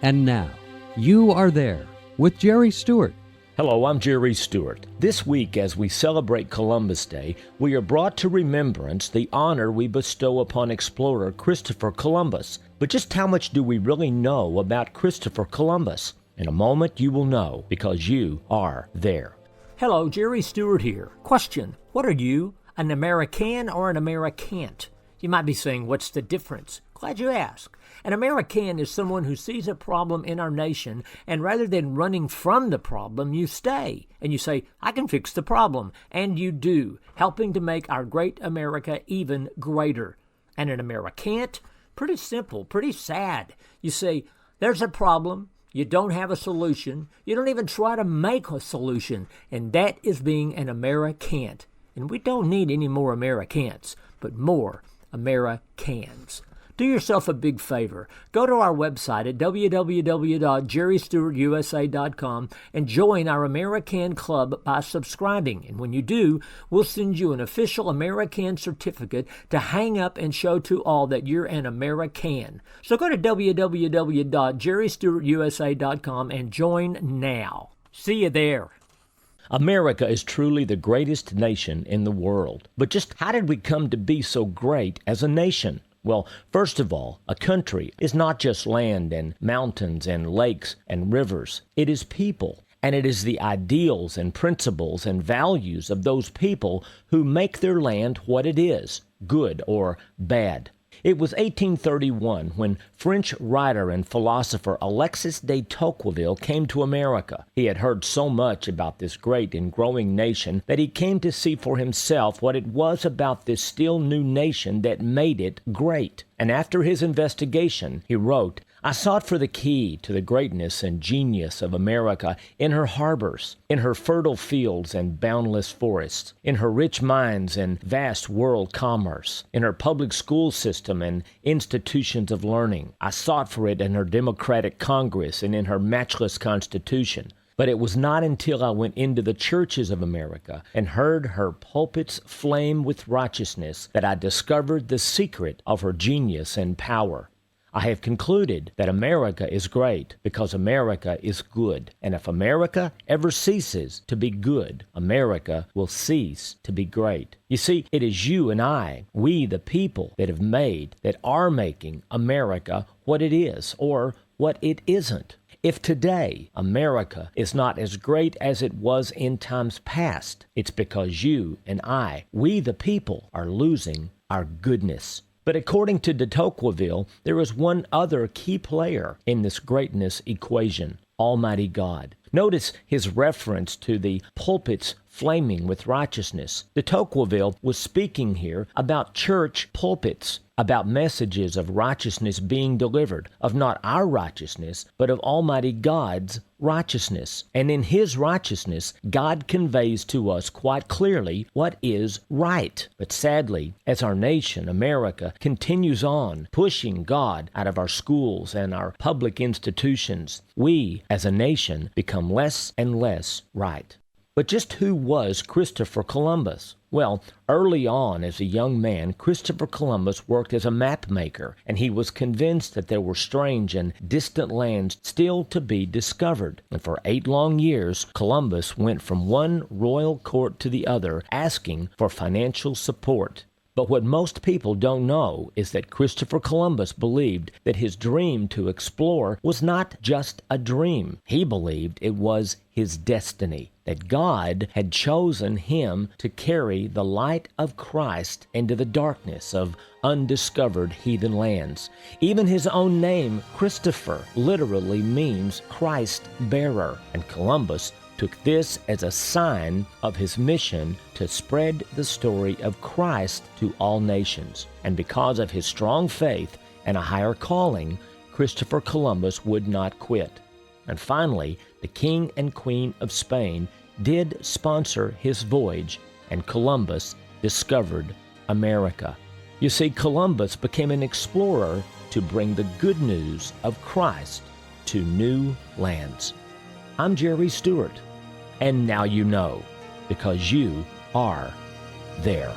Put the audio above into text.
And now, You Are There with Jerry Stewart. Hello, I'm Jerry Stewart. This week, as we celebrate Columbus Day, we are brought to remembrance the honor we bestow upon explorer Christopher Columbus. But just how much do we really know about Christopher Columbus? In a moment, you will know, because you are there. Hello, Jerry Stewart here. Question: what are you, an American or an Americant? You might be saying, what's the difference? Glad you asked. An American is someone who sees a problem in our nation, and rather than running from the problem, you stay. And you say, I can fix the problem. And you do, helping to make our great America even greater. And an Americant? Pretty simple, pretty sad. You say, there's a problem. You don't have a solution. You don't even try to make a solution. And that is being an Americant. And we don't need any more Americans, but more Americans. Do yourself a big favor. Go to our website at www.jerrystewartusa.com and join our American Club by subscribing. And when you do, we'll send you an official American certificate to hang up and show to all that you're an American. So go to www.jerrystewartusa.com and join now. See you there. America is truly the greatest nation in the world. But just how did we come to be so great as a nation? Well, first of all, a country is not just land and mountains and lakes and rivers. It is people, and it is the ideals and principles and values of those people who make their land what it is, good or bad. It was 1831 when French writer and philosopher Alexis de Tocqueville came to America. He had heard so much about this great and growing nation that he came to see for himself what it was about this still new nation that made it great. And after his investigation, he wrote, I sought for the key to the greatness and genius of America in her harbors, in her fertile fields and boundless forests, in her rich mines and vast world commerce, in her public school system and institutions of learning. I sought for it in her democratic Congress and in her matchless Constitution. But it was not until I went into the churches of America and heard her pulpits flame with righteousness that I discovered the secret of her genius and power. I have concluded that America is great because America is good. And if America ever ceases to be good, America will cease to be great. You see, it is you and I, we the people, that are making America what it is or what it isn't. If today America is not as great as it was in times past, it's because you and I, we the people, are losing our goodness. But according to de Tocqueville, there is one other key player in this greatness equation, Almighty God. Notice his reference to the pulpits flaming with righteousness. De Tocqueville was speaking here about church pulpits, about messages of righteousness being delivered, of not our righteousness, but of Almighty God's righteousness. And in His righteousness, God conveys to us quite clearly what is right. But sadly, as our nation, America, continues on pushing God out of our schools and our public institutions, we, as a nation, become less and less right. But just who was Christopher Columbus? Well, early on as a young man, Christopher Columbus worked as a map maker, and he was convinced that there were strange and distant lands still to be discovered. And for 8 long years, Columbus went from one royal court to the other, asking for financial support. But what most people don't know is that Christopher Columbus believed that his dream to explore was not just a dream. He believed it was his destiny, that God had chosen him to carry the light of Christ into the darkness of undiscovered heathen lands. Even his own name, Christopher, literally means Christ bearer, and Columbus took this as a sign of his mission to spread the story of Christ to all nations. And because of his strong faith and a higher calling, Christopher Columbus would not quit. And finally, the King and Queen of Spain did sponsor his voyage, and Columbus discovered America. You see, Columbus became an explorer to bring the good news of Christ to new lands. I'm Jerry Stewart. And now you know, because you are there.